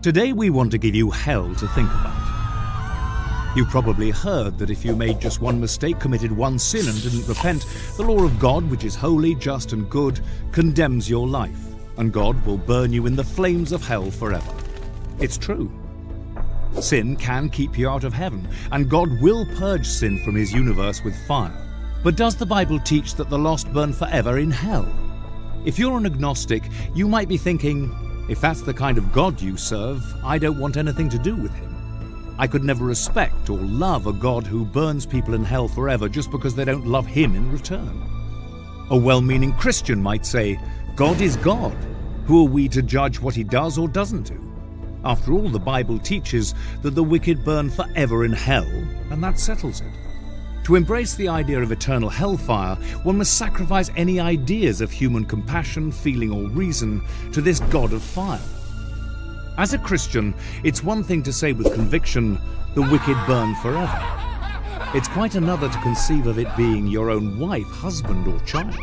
Today we want to give you hell to think about. You probably heard that if you made just one mistake, committed one sin and didn't repent, the law of God, which is holy, just and good, condemns your life, and God will burn you in the flames of hell forever. It's true. Sin can keep you out of heaven, and God will purge sin from his universe with fire. But does the Bible teach that the lost burn forever in hell? If you're an agnostic, you might be thinking, if that's the kind of God you serve, I don't want anything to do with him. I could never respect or love a God who burns people in hell forever just because they don't love him in return. A well-meaning Christian might say, God is God. Who are we to judge what he does or doesn't do? After all, the Bible teaches that the wicked burn forever in hell, and that settles it. To embrace the idea of eternal hellfire, one must sacrifice any ideas of human compassion, feeling, or reason to this God of fire. As a Christian, it's one thing to say with conviction, the wicked burn forever. It's quite another to conceive of it being your own wife, husband, or child.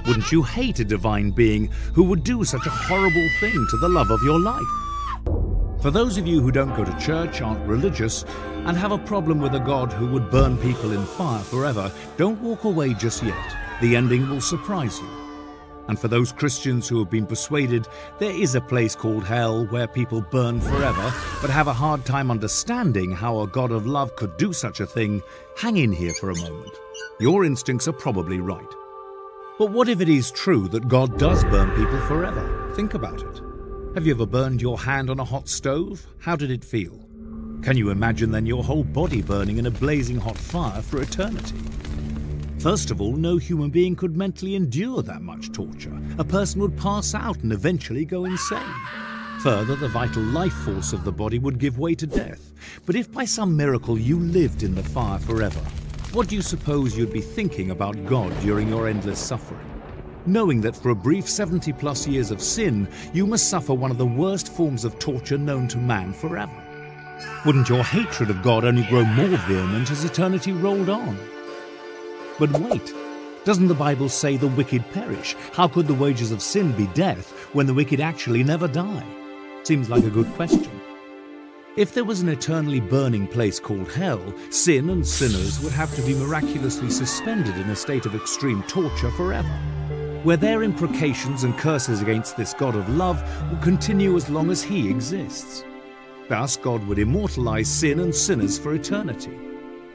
Wouldn't you hate a divine being who would do such a horrible thing to the love of your life? For those of you who don't go to church, aren't religious, and have a problem with a God who would burn people in fire forever, don't walk away just yet. The ending will surprise you. And for those Christians who have been persuaded there is a place called hell where people burn forever, but have a hard time understanding how a God of love could do such a thing, hang in here for a moment. Your instincts are probably right. But what if it is true that God does burn people forever? Think about it. Have you ever burned your hand on a hot stove? How did it feel? Can you imagine then your whole body burning in a blazing hot fire for eternity? First of all, no human being could mentally endure that much torture. A person would pass out and eventually go insane. Further, the vital life force of the body would give way to death. But if by some miracle you lived in the fire forever, what do you suppose you'd be thinking about God during your endless suffering? Knowing that for a brief 70-plus years of sin, you must suffer one of the worst forms of torture known to man forever. Wouldn't your hatred of God only grow more vehement as eternity rolled on? But wait, doesn't the Bible say the wicked perish? How could the wages of sin be death when the wicked actually never die? Seems like a good question. If there was an eternally burning place called hell, sin and sinners would have to be miraculously suspended in a state of extreme torture forever, where their imprecations and curses against this God of love will continue as long as he exists. Thus, God would immortalize sin and sinners for eternity.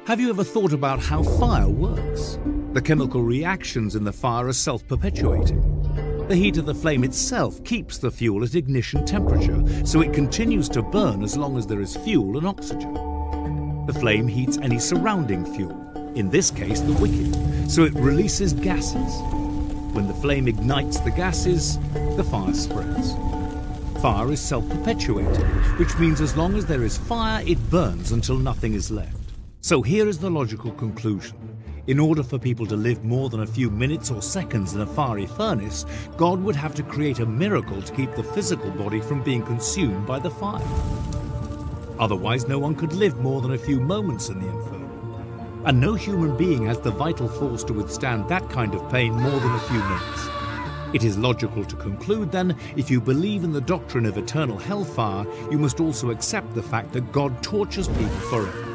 Have you ever thought about how fire works? The chemical reactions in the fire are self-perpetuating. The heat of the flame itself keeps the fuel at ignition temperature, so it continues to burn as long as there is fuel and oxygen. The flame heats any surrounding fuel, in this case the wicked, so it releases gases. When the flame ignites the gases, the fire spreads. Fire is self-perpetuating, which means as long as there is fire, it burns until nothing is left. So here is the logical conclusion. In order for people to live more than a few minutes or seconds in a fiery furnace, God would have to create a miracle to keep the physical body from being consumed by the fire. Otherwise, no one could live more than a few moments in the inferno. And no human being has the vital force to withstand that kind of pain more than a few minutes. It is logical to conclude, then, if you believe in the doctrine of eternal hellfire, you must also accept the fact that God tortures people forever.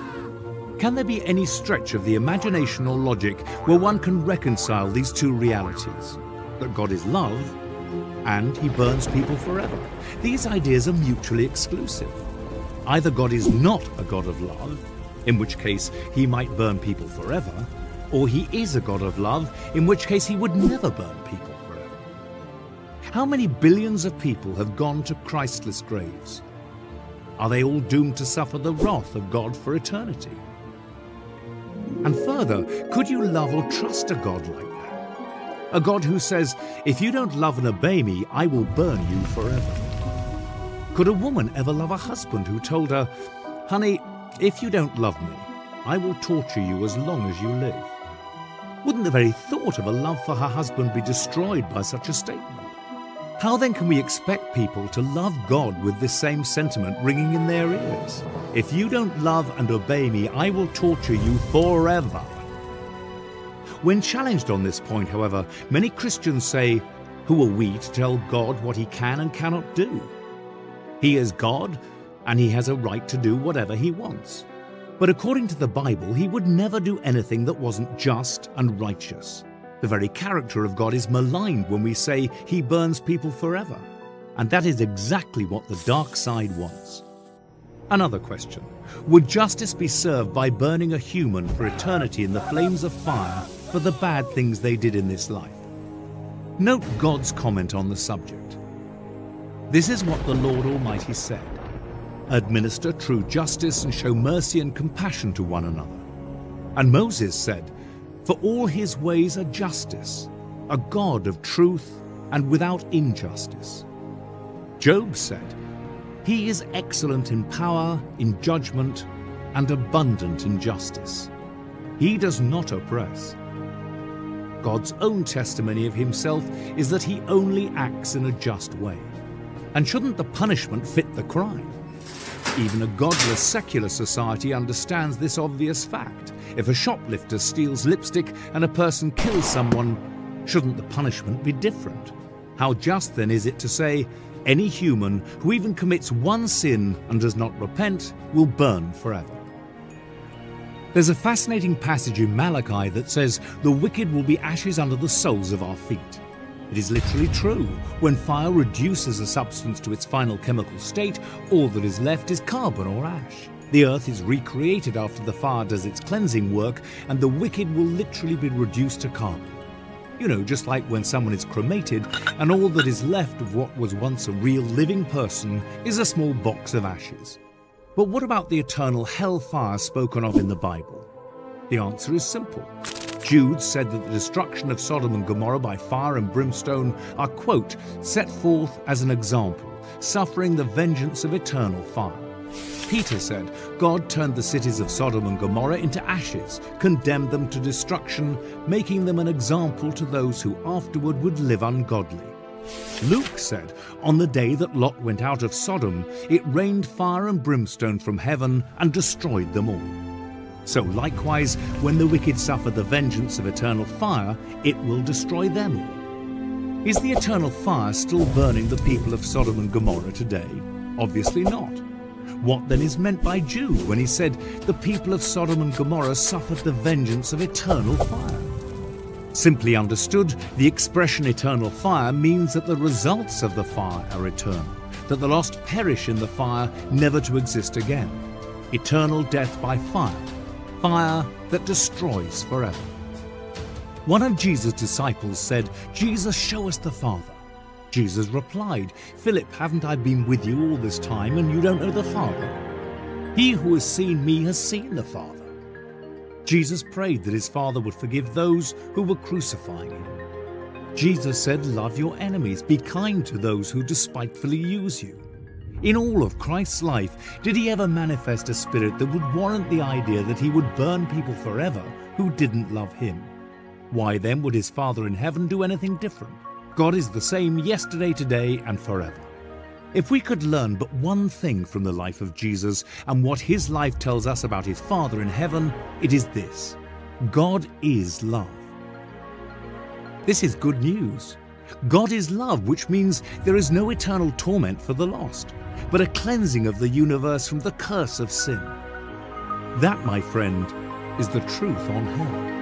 Can there be any stretch of the imagination or logic where one can reconcile these two realities? That God is love, and he burns people forever. These ideas are mutually exclusive. Either God is not a God of love, in which case he might burn people forever, or he is a God of love, in which case he would never burn people forever. How many billions of people have gone to Christless graves? Are they all doomed to suffer the wrath of God for eternity? And further, could you love or trust a God like that? A God who says, if you don't love and obey me, I will burn you forever. Could a woman ever love a husband who told her, honey, if you don't love me, I will torture you as long as you live? Wouldn't the very thought of a love for her husband be destroyed by such a statement? How then can we expect people to love God with this same sentiment ringing in their ears? If you don't love and obey me, I will torture you forever. When challenged on this point, however, many Christians say, who are we to tell God what he can and cannot do? He is God, and he has a right to do whatever he wants. But according to the Bible, he would never do anything that wasn't just and righteous. The very character of God is maligned when we say he burns people forever. And that is exactly what the dark side wants. Another question. Would justice be served by burning a human for eternity in the flames of fire for the bad things they did in this life? Note God's comment on the subject. This is what the Lord Almighty said. Administer true justice and show mercy and compassion to one another. And Moses said, for all his ways are justice, a God of truth and without injustice. Job said, he is excellent in power, in judgment, and abundant in justice. He does not oppress. God's own testimony of himself is that he only acts in a just way. And shouldn't the punishment fit the crime? Even a godless secular society understands this obvious fact. If a shoplifter steals lipstick and a person kills someone, shouldn't the punishment be different? How just then is it to say, any human who even commits one sin and does not repent will burn forever? There's a fascinating passage in Malachi that says, the wicked will be ashes under the soles of our feet. It is literally true. When fire reduces a substance to its final chemical state, all that is left is carbon or ash. The earth is recreated after the fire does its cleansing work, and the wicked will literally be reduced to carbon. You know, just like when someone is cremated, and all that is left of what was once a real living person is a small box of ashes. But what about the eternal hellfire spoken of in the Bible? The answer is simple. Jude said that the destruction of Sodom and Gomorrah by fire and brimstone are, quote, set forth as an example, suffering the vengeance of eternal fire. Peter said, God turned the cities of Sodom and Gomorrah into ashes, condemned them to destruction, making them an example to those who afterward would live ungodly. Luke said, on the day that Lot went out of Sodom, it rained fire and brimstone from heaven and destroyed them all. So likewise, when the wicked suffer the vengeance of eternal fire, it will destroy them all. Is the eternal fire still burning the people of Sodom and Gomorrah today? Obviously not. What then is meant by Jude when he said, the people of Sodom and Gomorrah suffered the vengeance of eternal fire? Simply understood, the expression eternal fire means that the results of the fire are eternal, that the lost perish in the fire, never to exist again. Eternal death by fire, fire that destroys forever. One of Jesus' disciples said, Jesus, show us the Father. Jesus replied, Philip, haven't I been with you all this time, and you don't know the Father? He who has seen me has seen the Father. Jesus prayed that his Father would forgive those who were crucifying him. Jesus said, love your enemies, be kind to those who despitefully use you. In all of Christ's life, did he ever manifest a spirit that would warrant the idea that he would burn people forever who didn't love him? Why then would his Father in heaven do anything different? God is the same yesterday, today, and forever. If we could learn but one thing from the life of Jesus and what his life tells us about his Father in heaven, it is this: God is love. This is good news. God is love, which means there is no eternal torment for the lost, but a cleansing of the universe from the curse of sin. That, my friend, is the truth on hell.